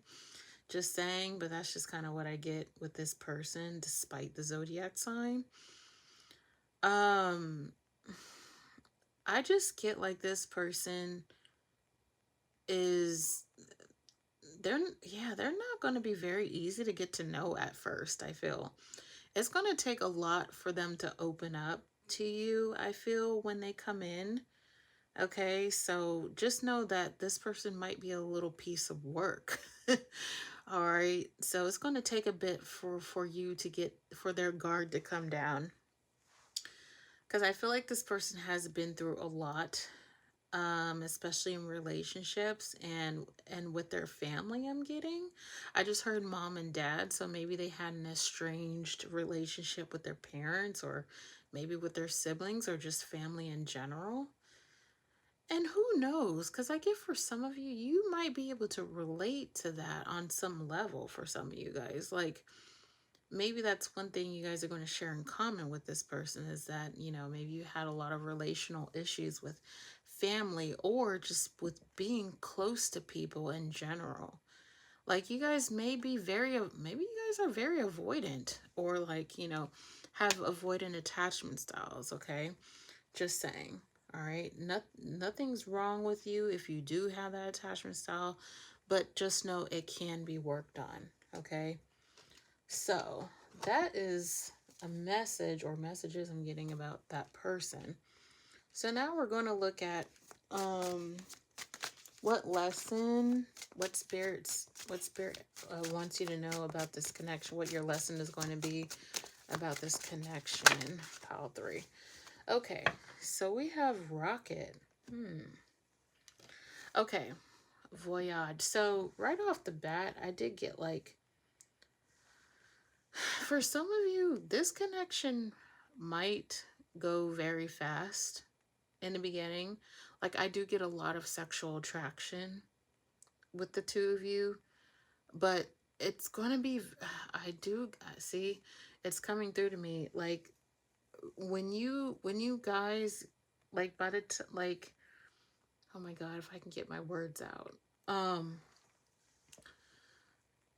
Just saying, but that's just kind of what I get with this person, despite the zodiac sign. Um, I just get like this person is they're not going to be very easy to get to know at first. I feel it's going to take a lot for them to open up to you, I feel, when they come in. Okay, so just know that this person might be a little piece of work. All right, so it's going to take a bit for you to get for their guard to come down, because I feel like this person has been through a lot, especially in relationships and with their family. I just heard mom and dad, so maybe they had an estranged relationship with their parents, or maybe with their siblings, or just family in general. And who knows? Because I get for some of you, you might be able to relate to that on some level for some of you guys. Like, maybe that's one thing you guys are going to share in common with this person is that, maybe you had a lot of relational issues with family or just with being close to people in general. Like, you guys maybe you guys are very avoidant, or like, have avoidant attachment styles, okay? Just saying. All right. Nothing's wrong with you if you do have that attachment style, but just know it can be worked on. Okay. So that is a message or messages I'm getting about that person. So now we're going to look at what lesson, what spirit wants you to know about this connection, what your lesson is going to be about this connection. Pile 3. Okay, so we have rocket. Okay, voyage. So right off the bat, I did get like, for some of you, this connection might go very fast in the beginning. Like, I do get a lot of sexual attraction with the two of you, but it's going to be, I do see it's coming through to me. Like, when you guys, like, like, oh my god, if I can get my words out.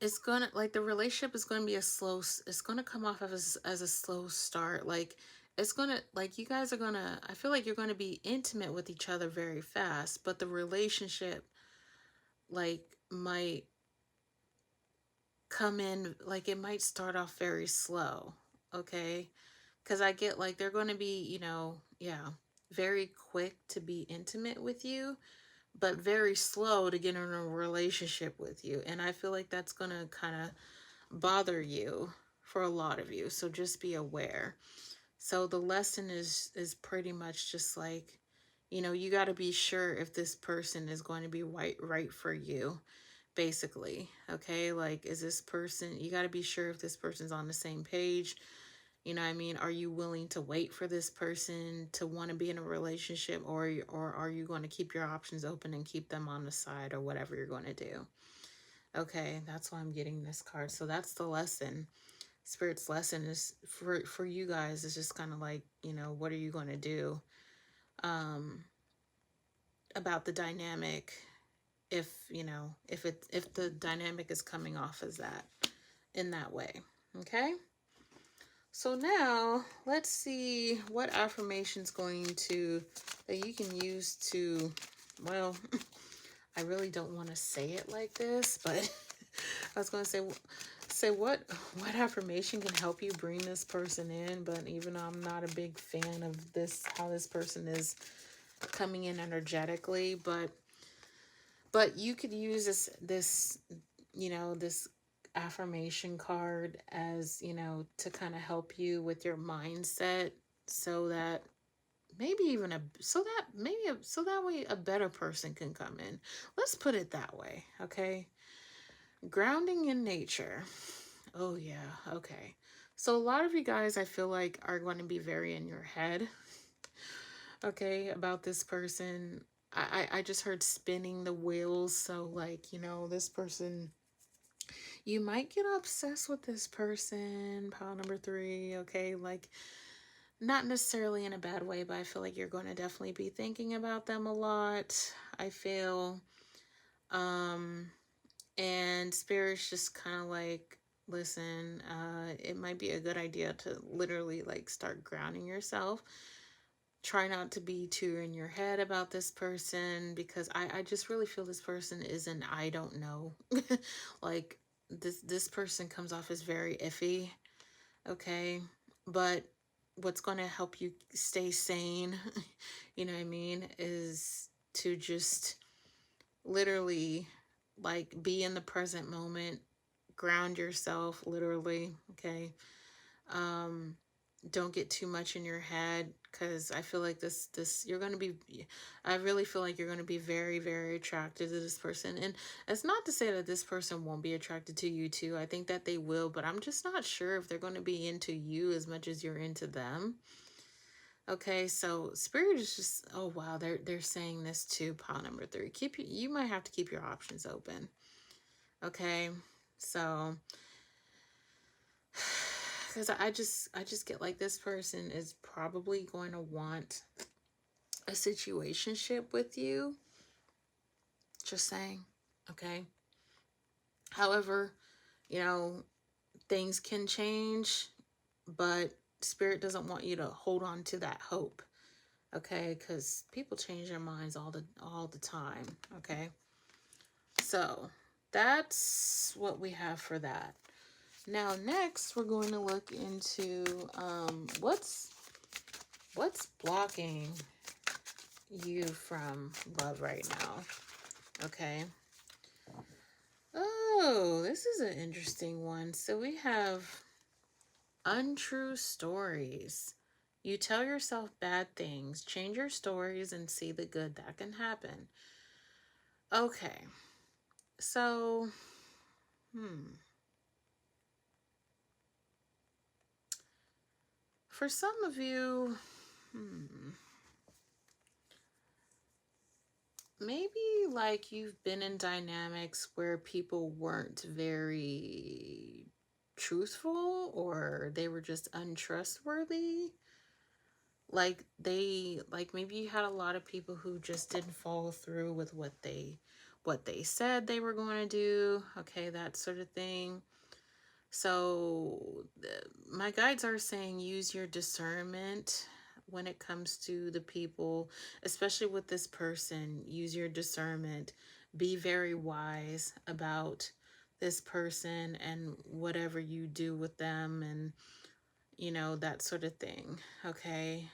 It's gonna, like, the relationship is gonna be it's gonna come off as a slow start. Like, it's gonna, like, you guys are gonna, I feel like you're gonna be intimate with each other very fast, but the relationship, like, might come in, like, it might start off very slow, okay? Because I get, like, they're gonna be, yeah, very quick to be intimate with you, but very slow to get in a relationship with you. And I feel like that's going to kind of bother for a lot of you. So just be aware. So the lesson is pretty much just like, you got to be sure if this person is going to be right for you, basically. Okay, like, is this person, you got to be sure if this person's on the same page. You know what I mean? Are you willing to wait for this person to want to be in a relationship, or are you going to keep your options open and keep them on the side, or whatever you're going to do? Okay, that's why I'm getting this card. So that's the lesson. Spirit's lesson is for you guys. It's just kind of like, what are you going to do about the dynamic, if if the dynamic is coming off as that, in that way. Okay. So now let's see what affirmation's that you can use to, well, I really don't want to say it like this, but I was going to say what affirmation can help you bring this person in. But even though I'm not a big fan of how this person is coming in energetically, but you could use this affirmation card as, to kind of help you with your mindset, so that so that way a better person can come in. Let's put it that way. Okay. Grounding in nature. Oh yeah. Okay. So a lot of you guys, I feel like, are going to be very in your head. Okay, about this person. I just heard spinning the wheels. So, like, you know, this person, you might get obsessed with this person. Pile number 3. Okay, like, not necessarily in a bad way, but I feel like you're going to definitely be thinking about them a lot. I feel. Um, and Spirit's just kind of like, listen, it might be a good idea to literally like start grounding yourself. Try not to be too in your head about this person, because I just really feel this person is an I don't know. Like, this person comes off as very iffy, okay? But what's going to help you stay sane, you know what I mean, is to just literally like be in the present moment, ground yourself literally, okay? um don't get too much in your head, because I feel like this you're going to be, I really feel like you're going to be very, very attracted to this person. And it's not to say that this person won't be attracted to you too. I think that they will, but I'm just not sure if they're going to be into you as much as you're into them. Okay, so Spirit is just, oh wow, they're saying this too. Pile number 3. You might have to keep your options open. Okay, so because I just get like this person is probably going to want a situationship with you. Just saying. Okay. However, you know, things can change, but Spirit doesn't want you to hold on to that hope. Okay, because people change their minds all the time. Okay. So that's what we have for that. Now next we're going to look into what's blocking you from love right now. Okay. Oh, this is an interesting one. So we have untrue stories. You tell yourself bad things, change your stories, and see the good that can happen. Okay. So, for some of you, maybe like you've been in dynamics where people weren't very truthful, or they were just untrustworthy. Like maybe you had a lot of people who just didn't follow through with what they said they were going to do. Okay, that sort of thing. So my guides are saying use your discernment when it comes to the people, especially with this person. Use your discernment. Be very wise about this person and whatever you do with them, and that sort of thing. Okay.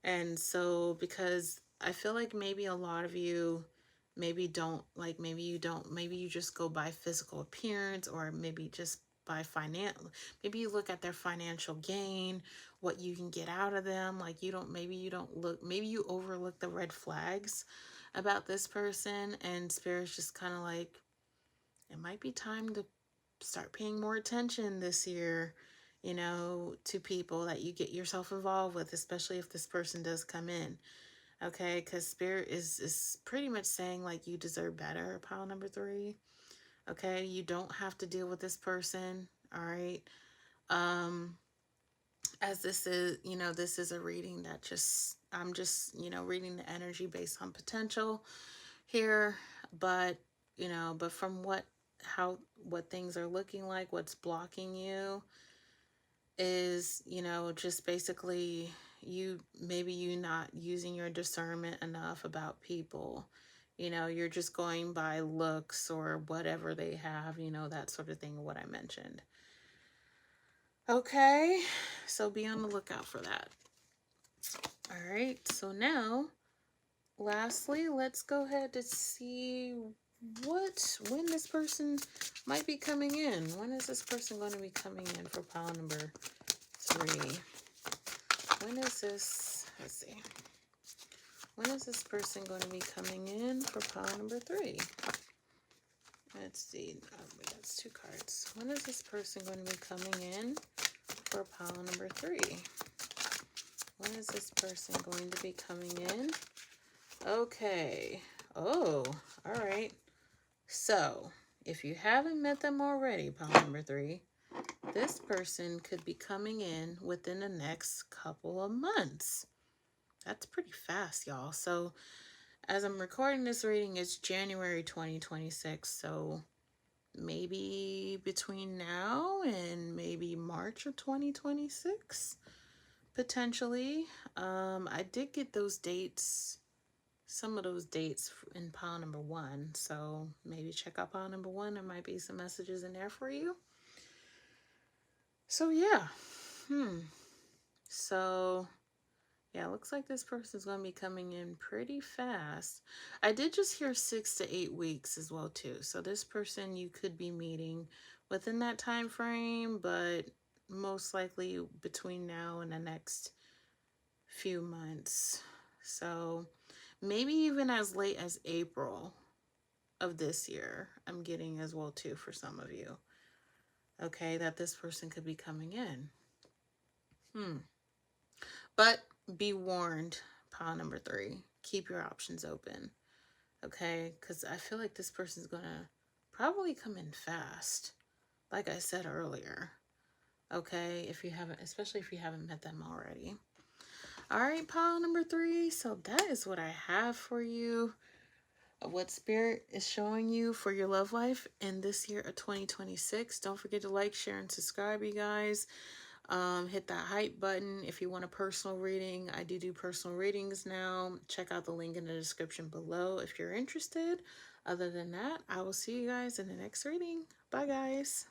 And so, because I feel like maybe a lot of you maybe you just go by physical appearance, or maybe just by maybe you look at their financial gain, what you can get out of them. Like, maybe you overlook the red flags about this person, and Spirit's just kind of like, it might be time to start paying more attention this year, to people that you get yourself involved with, especially if this person does come in. Okay, because Spirit is pretty much saying like you deserve better, pile number 3. Okay, you don't have to deal with this person. All right. Um, as this is a reading that I'm just, reading the energy based on potential here, but from what things are looking like, what's blocking you is, just basically you not using your discernment enough about people. You're just going by looks or whatever they have, that sort of thing, what I mentioned. Okay, so be on the lookout for that. All right, so now lastly, let's go ahead to see when this person might be coming in. When is this person going to be coming in for pile number 3? When is this? Let's see. When is this person going to be coming in for pile number 3? Let's see. That's 2 cards. When is this person going to be coming in for pile number 3? When is this person going to be coming in? Okay. Oh, all right. So, if you haven't met them already, pile number 3, this person could be coming in within the next couple of months. That's pretty fast, y'all. So, as I'm recording this reading, it's January 2026. So, maybe between now and maybe March of 2026, potentially. I did get those dates, some of those dates in pile number 1. So, maybe check out pile number 1. There might be some messages in there for you. So, yeah. So, yeah, it looks like this person's going to be coming in pretty fast. I did just hear 6 to 8 weeks as well, too. So this person you could be meeting within that time frame, but most likely between now and the next few months. So maybe even as late as April of this year, I'm getting as well, too, for some of you. Okay, that this person could be coming in. But be warned, pile number 3. Keep your options open. Okay? Because I feel like this person's going to probably come in fast. Like I said earlier. Okay? If you haven't, especially if you haven't met them already. All right, pile number 3. So that is what I have for you. What Spirit is showing you for your love life in this year of 2026. Don't forget to like, share, and subscribe, you guys. Hit that hype button if you want a personal reading. I do personal readings now. Check out the link in the description below if you're interested. Other than that, I will see you guys in the next reading. Bye, guys.